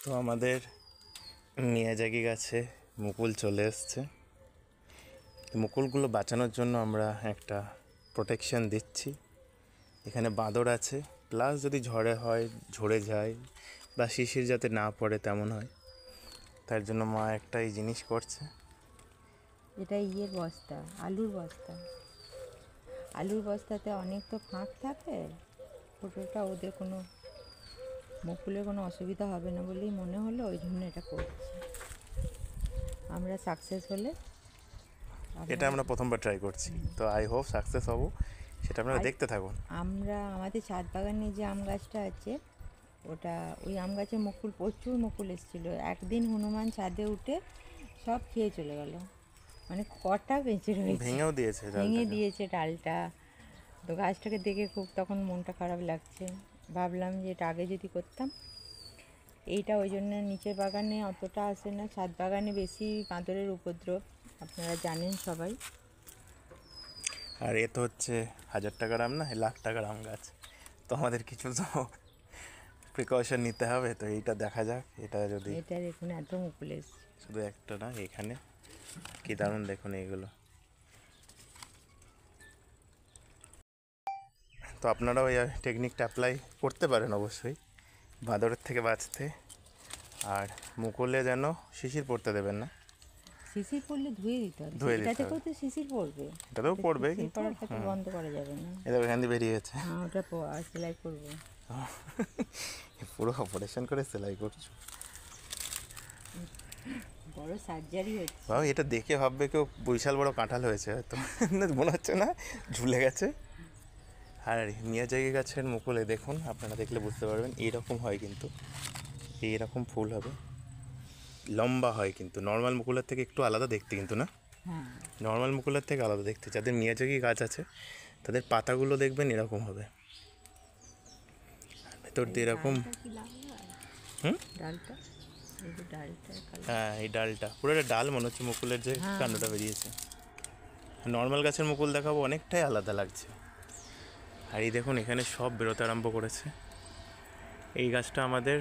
তো আমাদের মিয়াজাকি গাছে মুকুল চলে এসছে। মুকুলগুলো বাঁচানোর জন্য আমরা একটা প্রোটেকশন দিচ্ছি। এখানে বাঁদর আছে, প্লাস যদি ঝরে যায় বা শিশির যাতে না পড়ে তেমন হয়, তার জন্য মা একটা এই জিনিস করছে। এটা বস্তা, আলুর বস্তাতে অনেক তো ফাঁক থাকে, ওটা ওদের কোনো মুকুলের কোনো অসুবিধা হবে না বলেই মনে হলো, ওই জন্য এটা করছি। আমরা সাকসেস হলে, এটা আমরা প্রথমবার ট্রাই করছি, তো আই হোপ সাকসেস হব, সেটা আপনারা দেখতে থাকুন। আমাদের ছাদ বাগানে যে আম গাছটা আছে, ওই আম গাছে প্রচুর মুকুল এসেছিল। একদিন হনুমান ছাদে উঠে সব খেয়ে চলে গেল, মানে কটা বেঁচে রয়েছে, ভেঙে দিয়েছে ডালটা। তো গাছটাকে দেখে খুব তখন মনটা খারাপ লাগছে। ভাবলাম যে এটা আগে যদি করতাম। এইটা ওই জন্য নিচের বাগানে অতটা আসে না, ছাদ বাগানে বেশি বাঁদরের উপদ্রব, আপনারা জানেন সবাই। আর এ তো হচ্ছে 1000 টাকার আম না, 1,00,000 টাকার আম গাছ, তো আমাদের কিছু তো প্রিকশন নিতে হবে। তো এইটা দেখা যাক, এটা দেখুন এত মুকুল এসছে, শুধু একটা না, এখানে কি দারুণ দেখুন এইগুলো। তো আপনারাও এই টেকনিকটা অ্যাপ্লাই করতে পারেন অবশ্যই, বাঁদরের থেকে বাঁচতে। আর মুকুলে যেন শিশির পড়তে দেবেন না। শিশির পড়লে ধুয়ে দিতে হবে, এটাতেও তো শিশির পড়বে, এটাতেও পড়বে, কিন্তু বন্ধ করা যাবে না। এটা এখান দিয়ে বেরিয়ে গেছে। হ্যাঁ, ওটা সেলাই করবো। পুরো অপারেশন করে সেলাই করছো, বড় সার্জারি হচ্ছে। বাবা এটা দেখে ভাববে কেউ বিশাল বড় কাঁঠাল হয়েছে হয়তো, মনে হচ্ছে না ঝুলে গেছে। আর মিয়াজাকি গাছের মুকুলে দেখুন, আপনারা দেখলে বুঝতে পারবেন, এইরকম হয় কিন্তু, এইরকম ফুল হবে, লম্বা হয়, কিন্তু নর্মাল মুকুলের থেকে একটু আলাদা দেখতে কিন্তু, না নর্মাল মুকুলের থেকে আলাদা দেখতে। যাদের মিয়াজাকি গাছ আছে তাদের পাতাগুলো দেখবেন এরকম হবে, ভেতর দিয়ে এরকম। হ্যাঁ, এই ডালটা পুরো একটা ডাল মনে হচ্ছে মুকুলের যে কাণ্ডটা বেরিয়েছে। নর্মাল গাছের মুকুল দেখাবো অনেকটাই আলাদা লাগছে। আর এই দেখুন এখানে সব বেরোতে আরম্ভ করেছে। এই গাছটা আমাদের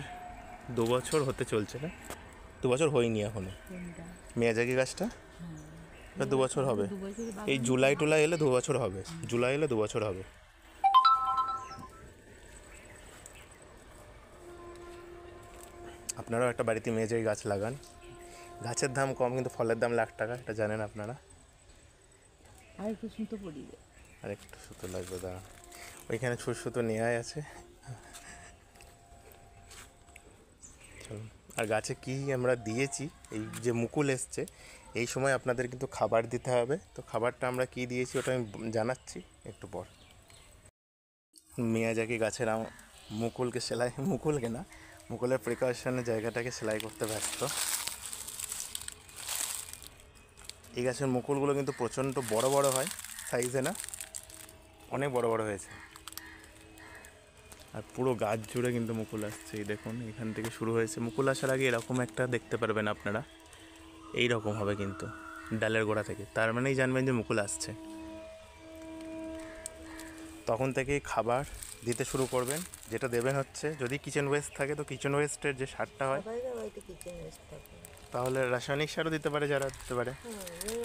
2 বছর হতে চলছে, না 2 বছর হয়নি এখনো। মিয়াজাকি গাছটা 2 বছর হবে, এই জুলাই এলে 2 বছর হবে, জুলাই এলে 2 বছর হবে। আপনারাও একটা বাড়িতে মিয়াজাকি গাছ লাগান। গাছের দাম কম, কিন্তু ফলের দাম লাখ টাকা, এটা জানেন আপনারা। আর একটু সুতো পড়িয়ে, আর একটু সুতো লাগবে, দাঁড়া, ওইখানে সুতো নেওয়াই আছে। আর গাছে কি আমরা দিয়েছি, এই যে মুকুল এসছে, এই সময় আপনাদের কিন্তু খাবার দিতে হবে। তো খাবারটা আমরা কি দিয়েছি ওটা আমি জানাচ্ছি একটু পর। মিয়াজাকি গাছের মুকুলকে না, মুকুলের প্রিকশনের জায়গাটাকে সেলাই করতে ব্যস্ত। এই গাছের মুকুলগুলো কিন্তু প্রচণ্ড বড় বড় হয় সাইজে, না অনেক বড় বড় হয়েছে। আর পুরো গাছ জুড়ে কিন্তু মুকুল আসছে, এই দেখুন এখান থেকে শুরু হয়েছে। মুকুল আসার আগে এরকম একটা দেখতে পারবেন আপনারা, এই রকম হবে কিন্তু ডালের গোড়া থেকে, তার মানেই জানবেন যে মুকুল আসছে। তখন থেকেই খাবার দিতে শুরু করবেন। যেটা দেবেন হচ্ছে, যদি কিচেন ওয়েস্ট থাকে তো কিচেন ওয়েস্টের যে সারটা হয়, তাহলে রাসায়নিক সারও দিতে পারে, যারা দিতে পারে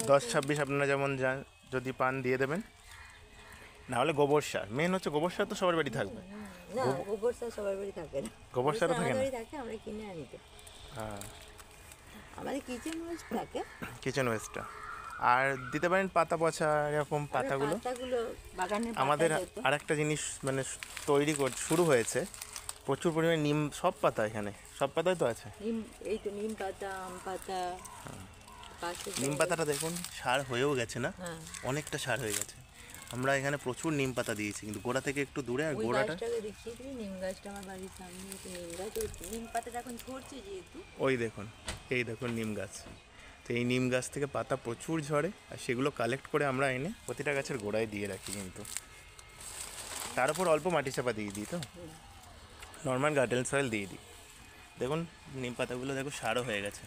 10-26 আপনারা যেমন যদি পান দিয়ে দেবেন। না হলে গোবর সার, মেন হচ্ছে গোবর সার তো সবার বাড়ি থাকবে। গোবর সার সবার বাড়ি থাকে না, গোবর সারও থাকে না, আমরা কিনে আনি। হ্যাঁ, আমাদের কিচেন ওয়েস্টটা। আর দিতে পারেন পাতা পচা, এরকম পাতাগুলো বাগানে। আমাদের আর একটা জিনিস মানে শুরু হয়েছে, প্রচুর পরিমাণে নিম, সব পাতা, এখানে সব পাতাই তো আছে। এই তো নিম পাতা, আম পাতা। নিম পাতাটা দেখুন সার হয়েও গেছে, না অনেকটা সার হয়ে গেছে। আমরা এখানে প্রচুর নিম পাতা দিয়েছি, কিন্তু গোড়া থেকে একটু দূরে। আর গোড়াটা দেখিয়ে দিবি, নিম গাছটা আমার বাড়ির সামনে, নিম গাছ, নিম পাতাটা এখন ঝরছে যেহেতু। ওই দেখুন, এই দেখুন নিম গাছ। তো এই নিম গাছ থেকে পাতা প্রচুর ঝরে, আর সেগুলো কালেক্ট করে আমরা এনে প্রতিটা গাছের গোড়ায় দিয়ে রাখি। কিন্তু তার উপর অল্প মাটি চাপা দিয়ে দিই, তো নর্মাল গার্ডেন সয়েল দিয়ে দিই। দেখুন নিম পাতাগুলো দেখুন সারও হয়ে গেছে।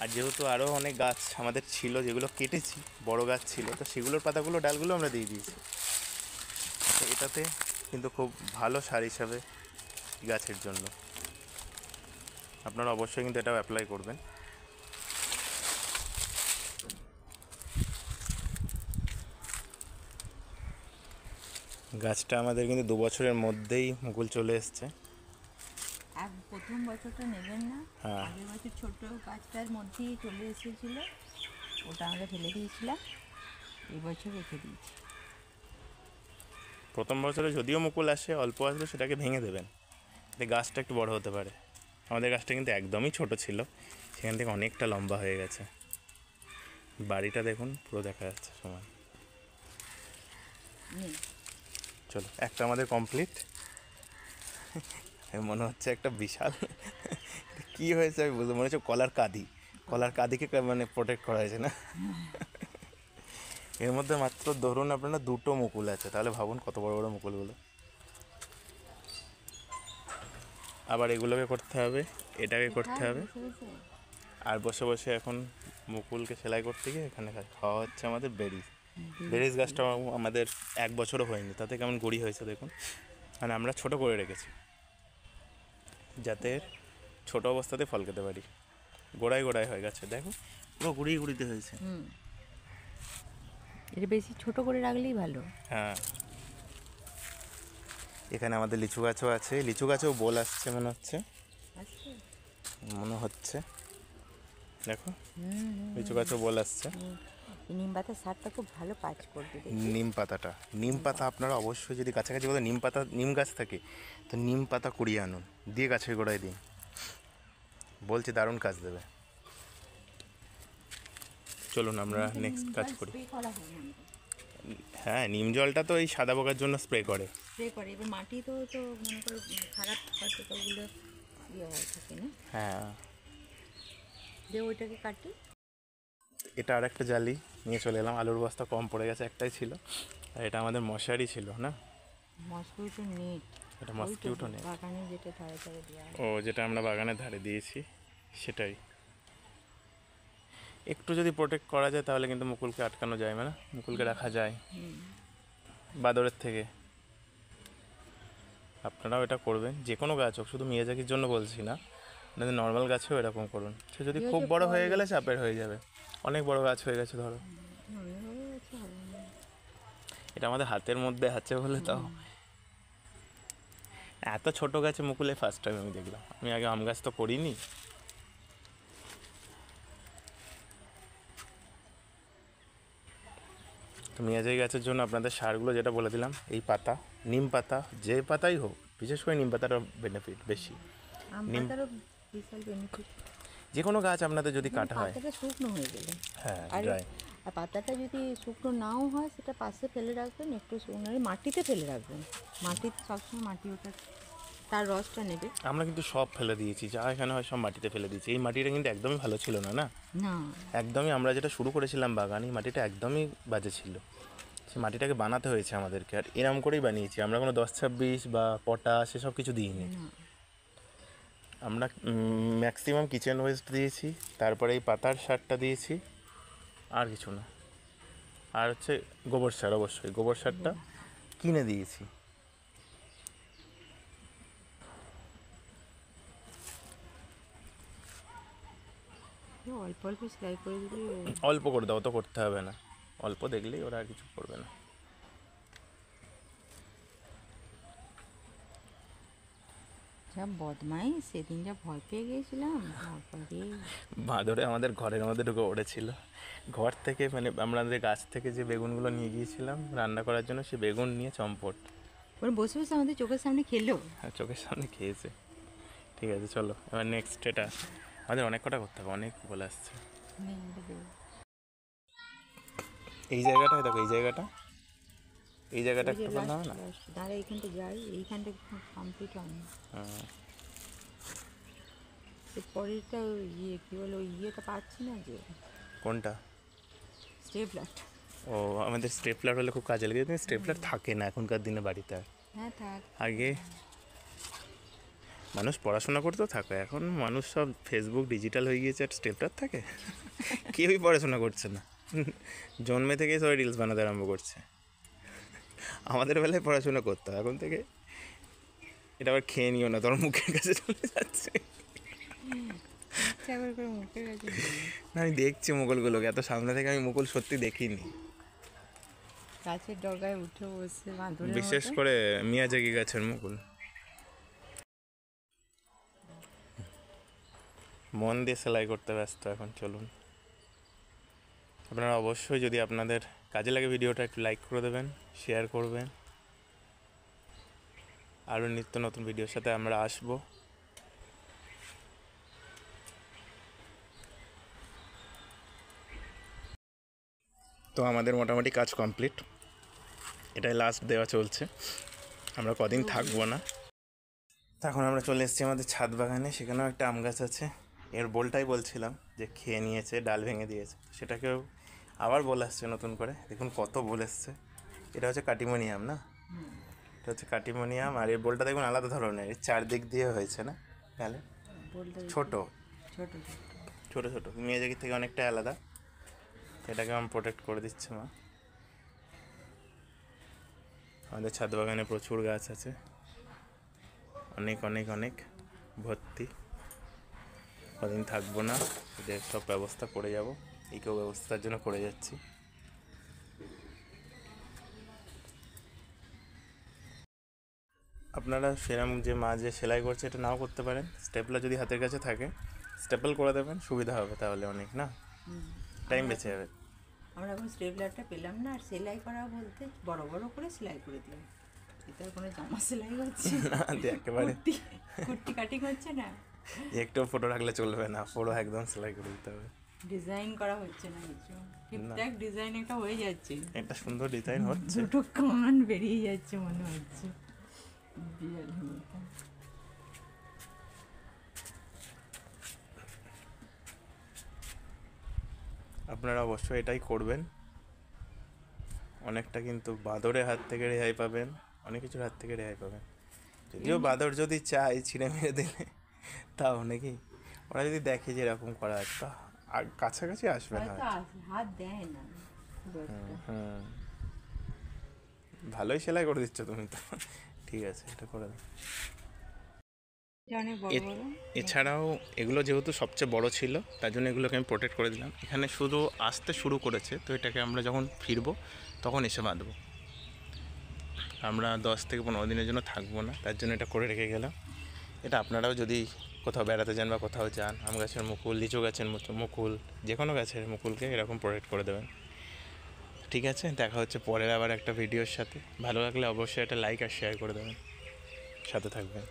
আর যেহেতু আরও অনেক গাছ আমাদের ছিল যেগুলো কেটেছি, বড় গাছ ছিল, তো সেগুলোর পাতাগুলো, ডালগুলো আমরা দিয়ে দিয়েছি। তো এটাতে কিন্তু খুব ভালো সার হিসাবে গাছের জন্য। আপনারা অবশ্যই কিন্তু এটাও অ্যাপ্লাই করবেন। গাছটা আমাদের কিন্তু 2 বছরের মধ্যেই মুকুল চলে এসছে। আর প্রথম বছরটা নেবেন না, হ্যাঁ। আগের বছর ছোট গাছটার মধ্যেই চলে এসেছিলো, ওটা আমরা ফেলে দিয়েছিলাম, এই বছর রেখে দিয়েছি। প্রথম বছরে যদিও মুকুল আসে, অল্প আসলে সেটাকে ভেঙে দেবেন, এতে গাছটা একটু বড় হতে পারে। আমাদের গাছটা কিন্তু একদমই ছোট ছিল, সেখান থেকে অনেকটা লম্বা হয়ে গেছে। বাড়িটা দেখুন পুরো দেখা যাচ্ছে সমান। চলো, একটা আমাদের কমপ্লিট। মনে হচ্ছে একটা বিশাল কি হয়েছে আমি বুঝতে, মনে হচ্ছে কলার কাঁদিকে মানে প্রোটেক্ট করা হয়েছে না। এর মধ্যে মাত্র ধরুন আপনারা 2টো মুকুল আছে, তাহলে ভাবুন কত বড় বড় মুকুলগুলো। আবার এগুলোকে করতে হবে, এটাকে করতে হবে, আর বসে বসে এখন মুকুলকে সেলাই করতে গিয়ে এখানে খাওয়া হচ্ছে আমাদের বেরিজ গাছটা আমাদের 1 বছরও হয়নি, তাতে কেমন গুঁড়ি হয়েছে দেখুন। মানে আমরা ছোট করে রেখেছি যাতে ছোট অবস্থাতে ফল খেতে পারি। গোড়ায় গোড়ায় হয়ে গেছে, দেখো পুরো গুঁড়িতে হয়েছে। এটা বেশি ছোট করে রাখলেই ভালো। হ্যাঁ, এখানে আমাদের লিচু গাছও আছে, লিচু গাছেও বোল আসছে মনে হচ্ছে, দেখো লিচু গাছও বোল আসছে। নিম পাতার সারটা খুব ভালো কাজ করবে। নিম পাতা আপনারা অবশ্যই, যদি কাছাকাছি কোথাও নিম গাছ থাকে তো নিম পাতা কুড়িয়ে আনুন, দিয়ে গাছের গোড়ায় দিন, বলছি দারুণ কাজ দেবে। চলুন আমরা নেক্সট কাজ করি। হ্যাঁ, নিম জলটা তো এই সাদা পোকার জন্য স্প্রে করে। এবার মাটি তো মনে করো খারাপ হয়তো, ওগুলো ইয়ে হয়ে থাকে না। হ্যাঁ, দিয়ে ওইটাকে কাটি। এটা আর একটা জালি নিয়ে চলে এলাম, আলুর বস্তা কম পড়ে গেছে, একটাই ছিল, আর এটা আমাদের মশারি ছিল না, মসকিউটো নেট। এটা মসকিউটো নেট, বাগানে যেটা ধারে ধারে দেওয়া, ও যেটা আমরা বাগানের ধারে দিয়েছি সেটাই। একটু যদি প্রোটেক্ট করা যায় তাহলে কিন্তু মুকুলকে আটকানো যায়, না মুকুলকে রাখা যায় বাদরের থেকে। আপনারাও এটা করবেন, যে কোনো গাছ হোক, শুধু মিয়াজাকির জন্য বলছি না, আপনাদের নর্মাল গাছেও এরকম করুন। সে যদি খুব বড় হয়ে গেলে চাপের হয়ে যাবে, অনেক বড় গাছ হয়ে গেছে ধরো, এটা আমাদের হাতের মধ্যে আছে বলে তাও। এত ছোট গাছে মুকুলে ফার্স্ট টাইম আমি দেখলাম, আমি আগে আম গাছ তো করিনি। তো মিয়াজাকি গাছের জন্য আপনাদের সারগুলো যেটা বলে দিলাম, এই পাতা, নিম পাতা, যে পাতাই হোক, বিশেষ করে নিম পাতাটার বেনিফিট বেশি। যে কোনো গাছ আপনাদের যদি কাটা হয়, পাতাটা শুকনো হয়ে গেলে, হ্যাঁ আর পাতাটা যদি শুকনো নাও হয় সেটা পাশে ফেলে রাখবেন, একটু শুকনো মাটিতে ফেলে রাখবেন, মাটিতে সবসময় মাটি ওটা তার রসটা নেবে। আমরা কিন্তু সব ফেলে দিয়েছি, যা এখানে হয় সব মাটিতে ফেলে দিয়েছি। এই মাটিটা কিন্তু একদমই ভালো ছিল না, একদমই। আমরা যেটা শুরু করেছিলাম বাগান, এই মাটিটা একদমই বাজে ছিল, সেই মাটিটাকে বানাতে হয়েছে আমাদেরকে, আর এরম করেই বানিয়েছি আমরা, কোনো 10-26 বা পটাশ সেসব কিছু দিইনি। আমরা ম্যাক্সিমাম কিচেন ওয়েস্ট দিয়েছি, তারপরে এই পাতার সারটা দিয়েছি, আর কিছু না। আর হচ্ছে গোবর সার, অবশ্যই গোবর সারটা কিনে দিয়েছি। অল্প অল্প সেলাই করে দিলে, অল্প করে দাও, তো করতে হবে না, অল্প দেখলেই ওরা আর কিছু করবে না। যা বদমাই, সেদিন যা ভয় পেয়ে গিয়েছিলাম, বাঁদরে আমাদের ঘরের মধ্যে ঢুকে ওড়েছিল, ঘর থেকে, মানে আমাদের গাছ থেকে যে বেগুনগুলো নিয়ে গিয়েছিলাম রান্না করার জন্য, সে বেগুন নিয়ে চম্পট বসে বসে আমাদের চোখের সামনে খেলো। হ্যাঁ, চোখের সামনে খেয়েছে। ঠিক আছে, চলো এবার নেক্সট। এটা আমাদের অনেক কটা করতে হবে, অনেক বলে আসছে। এই জায়গাটায় দেখো, এই জায়গাটা একটু করলে হবে না? দাঁড়া, এইখানটা যাই, এইখানটা কমপ্লিট হয়নি। পরেরটা ইয়ে কী বলে, ওই ইয়েটা পাচ্ছি না, যে কোনটা? স্টেপলার। ও, আমাদের স্টেপলার হলে খুব কাজে লাগে, কিন্তু স্টেপলার থাকে না এখনকার দিনে বাড়িতে। হ্যাঁ, থাক। আগে মানুষ পড়াশোনা করতেও থাকে, এখন মানুষ সব ফেসবুক ডিজিটাল হয়ে গিয়েছে, আর স্টেপলার থাকে? কেউই পড়াশোনা করছে না, জন্মে থেকেই সবাই রিলস বানাতে আরম্ভ করছে। আমাদের বেলায় পড়াশোনা করতে হয়, এখন থেকে এটা আবার খেয়ে নিও না, তোর মুখের কাছে চলে যাচ্ছে। দেখছে একবার করে মুখের কাছে নিয়ে নে। না আমি দেখছি মুকুলগুলোকে, এত সামনে থেকে আমি মুকুল সত্যি দেখিনি। গাছের ডগায় উঠে বসে বাঁদরের বিশেষ মতো। করে মিয়াজাকি গাছের মুকুল। মন দিয়ে সেলাই করতে ব্যস্ত এখন। চলুন, আপনারা অবশ্যই যদি আপনাদের কাজে লাগে ভিডিওটা একটু লাইক করে দেবেন, শেয়ার করবেন। আরও নিত্য নতুন ভিডিওর সাথে আমরা আসবো। তো আমাদের মোটামুটি কাজ কমপ্লিট, এটাই লাস্ট দেওয়া চলছে, আমরা কদিন থাকবো না। তখন আমরা চলে এসেছি আমাদের ছাদ বাগানে, সেখানেও একটা আম গাছ আছে। এর বোলটাই বলছিলাম যে খেয়ে নিয়েছে, ডাল ভেঙে দিয়েছে, সেটাকেও আবার বোল আসছে নতুন করে। দেখুন কত বোল এসছে। এটা হচ্ছে কাটিমোনিয়াম না, এটা হচ্ছে কাটিমোনিয়াম। আর এর বোলটা দেখুন আলাদা ধরনের, এর চারদিক দিয়ে হয়েছে না তাহলে বলতে ছোট ছোট ছোট। ছোট ছোট মেয়াজাকি থেকে অনেকটাই আলাদা। এটাকে আমি প্রোটেক্ট করে দিচ্ছে মা। আমাদের ছাদ বাগানে প্রচুর গাছ আছে, অনেক অনেক অনেক ভর্তি। কদিন থাকবো না, এদের সব ব্যবস্থা করে যাব, ইকো ব্যবস্থার জন্য করে যাচ্ছি। আপনারা সেরকম যে মা যে সেলাই করছে এটা নাও করতে পারেন, স্টেপলার যদি হাতের কাছে থাকে স্টেপল করে দেবেন, সুবিধা হবে তাহলে অনেক, না টাইম বেঁচে যাবে। আমরা এখন স্টেপলারটা পেলাম না, আর সেলাই করা বলতে বড় বড় করে সেলাই করে দিলাম। এটা আর কোনো জামা সেলাই হচ্ছে না দিয়ে একেবারে কুর্তি কাটিং হচ্ছে না, একটু ফটো রাখলে চলবে না, পুরো একদম সেলাই করে দিতে হবে। ডিজাইন করা হচ্ছে না কিছু, ঠিকঠাক ডিজাইন একটা হয়ে যাচ্ছে, একটা সুন্দর ডিজাইন হচ্ছে। দুটো কামান বেরিয়ে যাচ্ছে মনে হচ্ছে বিড়ালের মতো। আপনারা অবশ্যই এটাই করবেন, অনেকটা কিন্তু বাঁদরের হাত থেকে রেহাই পাবেন, অনেক কিছুর হাত থেকে রেহাই পাবেন। যদিও বাঁদর যদি চায় ছিঁড়ে মেরে দিলে তাও নাকি, ওরা যদি দেখে যে এরকম করা একটা আর কাছাকাছি আসবে না। হয়তো হাত দেয় না খুব একটা। হুম, ভালোই সেলাই করে দিচ্ছ তুমি তো। ঠিক আছে, এটা করে দাও। এটা অনেক বড় বড়। এছাড়াও এগুলো যেহেতু সবচেয়ে বড় ছিল তার জন্য এগুলোকে আমি প্রোটেক্ট করে দিলাম। এখানে শুধু আসতে শুরু করেছে, তো এটাকে আমরা যখন ফিরবো তখন এসে বাঁধবো। আমরা 10 থেকে 15 দিনের জন্য থাকবো না, তার জন্য এটা করে রেখে গেলাম। এটা আপনারাও যদি কোথাও বেড়াতে যান বা কোথাও যান, আম গাছের মুকুল, লিচু গাছের মুকুল, যে কোনো গাছের মুকুলকে এরকম প্রোটেক্ট করে দেবেন। ঠিক আছে, দেখা হচ্ছে পরের আবার একটা ভিডিওর সাথে। ভালো লাগলে অবশ্যই একটা লাইক আর শেয়ার করে দেবেন, সাথে থাকবেন।